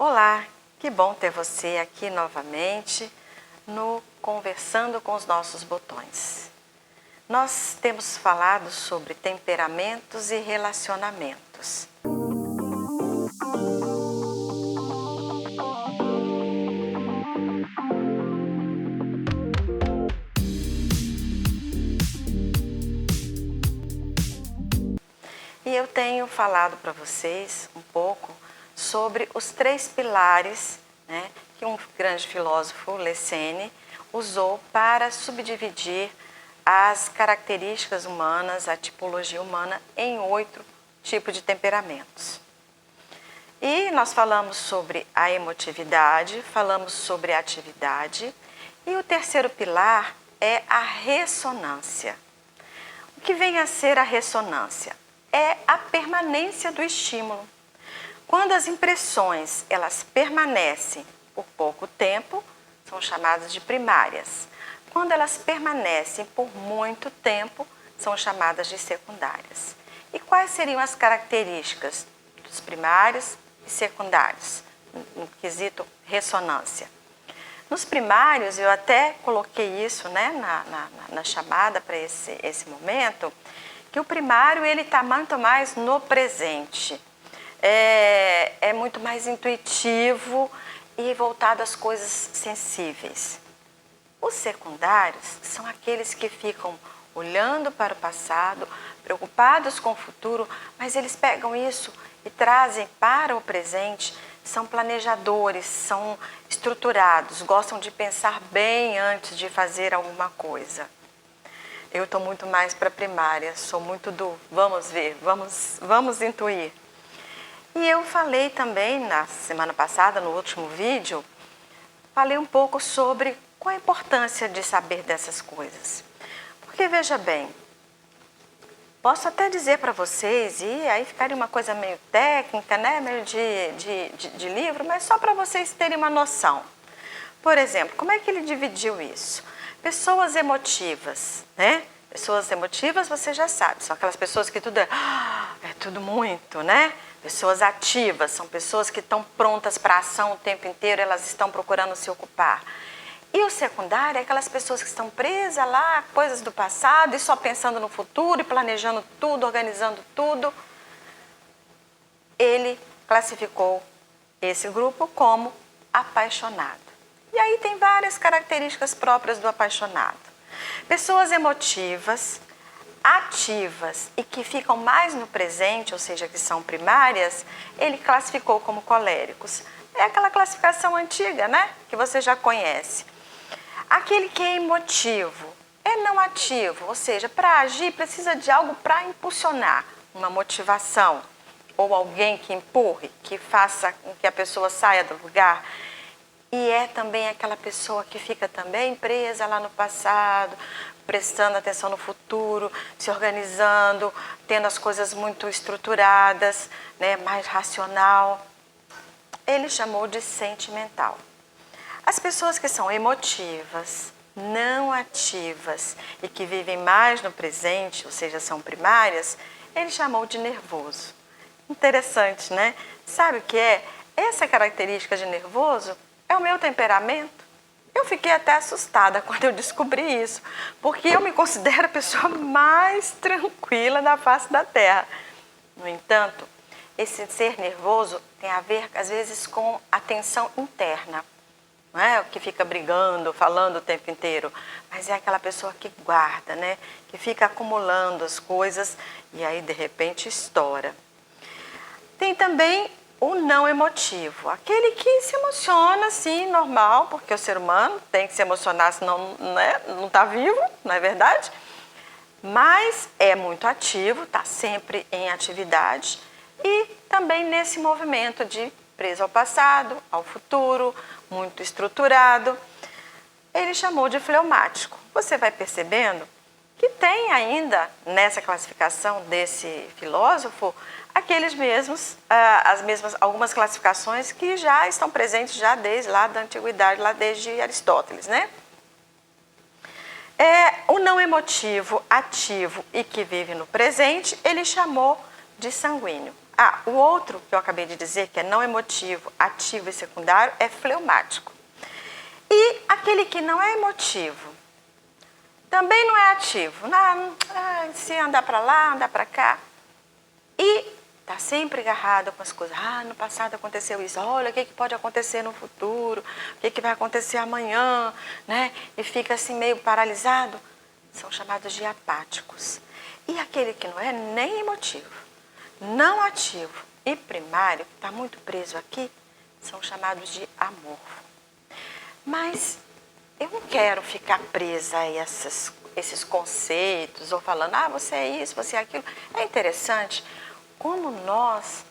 Olá, que bom ter você aqui novamente no Conversando com os Nossos Botões. Nós temos falado sobre temperamentos e relacionamentos. E eu tenho falado para vocês um pouco sobre os três pilares, que um grande filósofo, Lessene, usou para subdividir as características humanas, a tipologia humana, em 8 tipos de temperamentos. E nós falamos sobre a emotividade, falamos sobre a atividade, e o terceiro pilar é a ressonância. O que vem a ser a ressonância? É a permanência do estímulo. Quando as impressões elas permanecem por pouco tempo, são chamadas de primárias. Quando elas permanecem por muito tempo, são chamadas de secundárias. E quais seriam as características dos primários e secundários, no quesito ressonância? Nos primários, eu até coloquei isso na chamada para esse momento, que o primário ele está muito mais no presente, é muito mais intuitivo e voltado às coisas sensíveis. Os secundários são aqueles que ficam olhando para o passado, preocupados com o futuro, mas eles pegam isso e trazem para o presente, são planejadores, são estruturados, gostam de pensar bem antes de fazer alguma coisa. Eu estou muito mais para a primária, sou muito do vamos ver, vamos intuir. E eu falei também na semana passada, no último vídeo, falei um pouco sobre qual a importância de saber dessas coisas. Porque veja bem, posso até dizer para vocês, e aí ficaria uma coisa meio técnica, meio de livro, mas só para vocês terem uma noção. Por exemplo, como é que ele dividiu isso? Pessoas emotivas, Pessoas emotivas você já sabe, são aquelas pessoas que tudo é tudo muito, Pessoas ativas, são pessoas que estão prontas para a ação o tempo inteiro, elas estão procurando se ocupar. E o secundário é aquelas pessoas que estão presas lá, coisas do passado e só pensando no futuro e planejando tudo, organizando tudo. Ele classificou esse grupo como apaixonado. E aí tem várias características próprias do apaixonado. Pessoas emotivas, ativas e que ficam mais no presente, ou seja, que são primárias, ele classificou como coléricos. É aquela classificação antiga, que você já conhece. Aquele que é emotivo, é não ativo, ou seja, para agir precisa de algo para impulsionar, uma motivação, ou alguém que empurre, que faça com que a pessoa saia do lugar. E é também aquela pessoa que fica também presa lá no passado, prestando atenção no futuro, se organizando, tendo as coisas muito estruturadas, mais racional. Ele chamou de sentimental. As pessoas que são emotivas, não ativas e que vivem mais no presente, ou seja, são primárias, ele chamou de nervoso. Interessante, Sabe o que é? Essa característica de nervoso é o meu temperamento. Eu fiquei até assustada quando eu descobri isso, porque eu me considero a pessoa mais tranquila da face da Terra. No entanto, esse ser nervoso tem a ver, às vezes, com a tensão interna. Não é o que fica brigando, falando o tempo inteiro, mas é aquela pessoa que guarda, que fica acumulando as coisas e aí, de repente, estoura. Tem também o não emotivo, aquele que se emociona, assim, normal, porque o ser humano tem que se emocionar, senão não está vivo, não é verdade? Mas é muito ativo, está sempre em atividade e também nesse movimento de preso ao passado, ao futuro, muito estruturado. Ele chamou de fleumático. Você vai percebendo que tem ainda, nessa classificação desse filósofo, aqueles mesmos, algumas classificações que já estão presentes já desde lá da antiguidade, lá desde Aristóteles, O não emotivo, ativo e que vive no presente, ele chamou de sanguíneo. Ah, o outro que eu acabei de dizer, que é não emotivo, ativo e secundário, é fleumático. E aquele que não é emotivo, também não é ativo. Se andar para lá, andar para cá. E está sempre agarrado com as coisas. Ah, no passado aconteceu isso. Olha, o que pode acontecer no futuro? O que vai acontecer amanhã? Né? E fica assim meio paralisado. São chamados de apáticos. E aquele que não é nem emotivo, não ativo e primário, que está muito preso aqui, são chamados de amorfo. Mas eu não quero ficar presa a esses conceitos, ou falando, você é isso, você é aquilo. É interessante como nós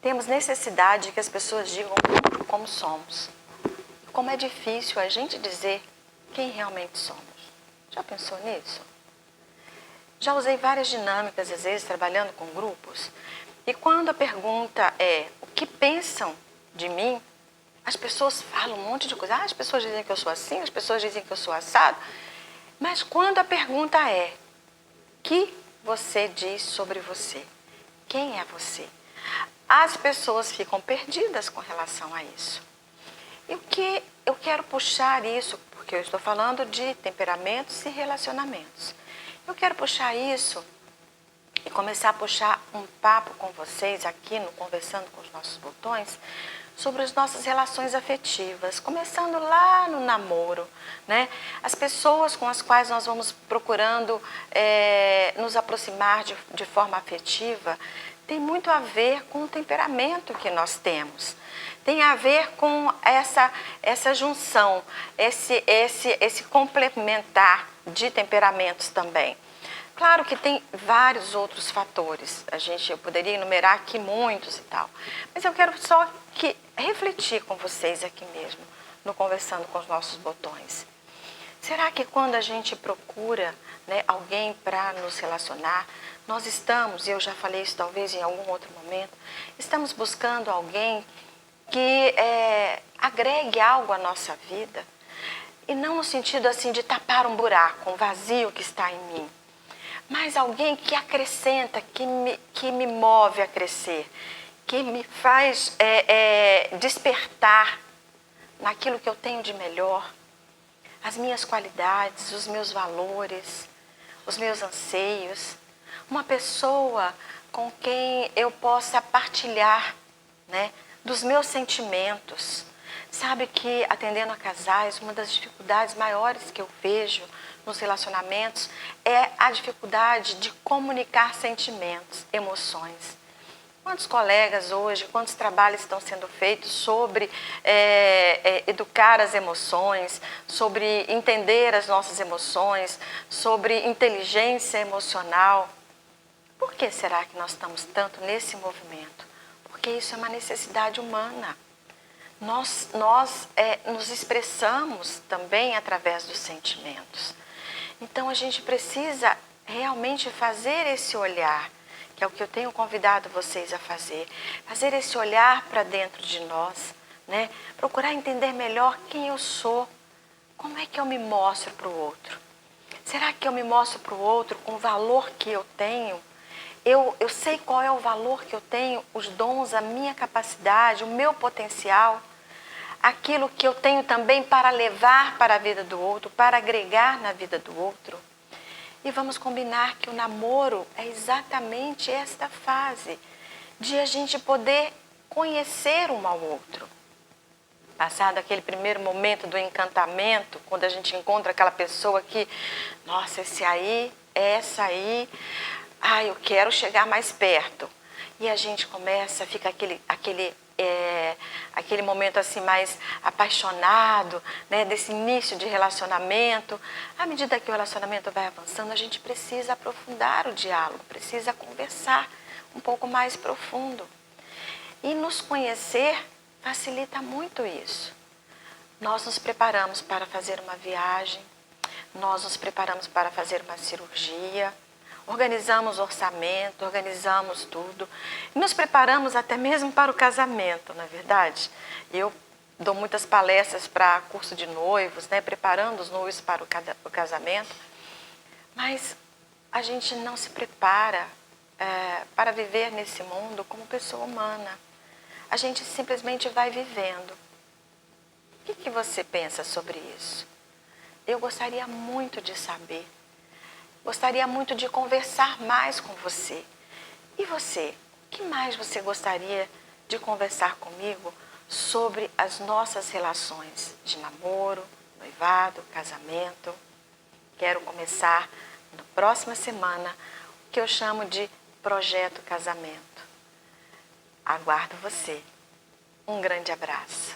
temos necessidade de que as pessoas digam como somos. Como é difícil a gente dizer quem realmente somos. Já pensou nisso? Já usei várias dinâmicas, às vezes, trabalhando com grupos, e quando a pergunta é o que pensam de mim, as pessoas falam um monte de coisa. As pessoas dizem que eu sou assim, as pessoas dizem que eu sou assado. Mas quando a pergunta é o que você diz sobre você? Quem é você? As pessoas ficam perdidas com relação a isso. E o que eu quero puxar isso, porque eu estou falando de temperamentos e relacionamentos. Eu quero puxar isso e começar a puxar um papo com vocês aqui no Conversando com os Nossos Botões sobre as nossas relações afetivas, começando lá no namoro, né? As pessoas com as quais nós vamos procurando nos aproximar de forma afetiva tem muito a ver com o temperamento que nós temos. Tem a ver com essa junção, esse complementar de temperamentos também. Claro que tem vários outros fatores, eu poderia enumerar aqui muitos e tal, mas eu quero só refletir com vocês aqui mesmo, no Conversando com os Nossos Botões. Será que quando a gente procura, né, alguém para nos relacionar, nós estamos, e eu já falei isso talvez em algum outro momento, estamos buscando alguém que agregue algo à nossa vida, e não no sentido assim de tapar um buraco, um vazio que está em mim, mas alguém que acrescenta, que me move a crescer, que me faz despertar naquilo que eu tenho de melhor, as minhas qualidades, os meus valores, os meus anseios. Uma pessoa com quem eu possa partilhar, né, dos meus sentimentos. Sabe que, atendendo a casais, uma das dificuldades maiores que eu vejo nos relacionamentos é a dificuldade de comunicar sentimentos, emoções. Quantos colegas hoje, quantos trabalhos estão sendo feitos sobre educar as emoções, sobre entender as nossas emoções, sobre inteligência emocional? Por que será que nós estamos tanto nesse movimento? Porque isso é uma necessidade humana. Nós nos expressamos também através dos sentimentos. Então a gente precisa realmente fazer esse olhar, que é o que eu tenho convidado vocês a fazer esse olhar para dentro de nós, né? Procurar entender melhor quem eu sou, como é que eu me mostro para o outro. Será que eu me mostro para o outro com o valor que eu tenho? Eu sei qual é o valor que eu tenho, os dons, a minha capacidade, o meu potencial, aquilo que eu tenho também para levar para a vida do outro, para agregar na vida do outro. E vamos combinar que o namoro é exatamente esta fase de a gente poder conhecer um ao outro. Passado aquele primeiro momento do encantamento, quando a gente encontra aquela pessoa que, nossa, esse aí, essa aí, eu quero chegar mais perto. E a gente começa, fica aquele momento assim mais apaixonado, né, desse início de relacionamento. À medida que o relacionamento vai avançando, a gente precisa aprofundar o diálogo, precisa conversar um pouco mais profundo. E nos conhecer facilita muito isso. Nós nos preparamos para fazer uma viagem, nós nos preparamos para fazer uma cirurgia, organizamos orçamento, organizamos tudo. E nos preparamos até mesmo para o casamento, não é verdade? Eu dou muitas palestras para curso de noivos, né, preparando os noivos para o casamento. Mas a gente não se prepara para viver nesse mundo como pessoa humana. A gente simplesmente vai vivendo. O que você pensa sobre isso? Eu gostaria muito de saber. Gostaria muito de conversar mais com você. E você? O que mais você gostaria de conversar comigo sobre as nossas relações de namoro, noivado, casamento? Quero começar na próxima semana o que eu chamo de Projeto Casamento. Aguardo você. Um grande abraço.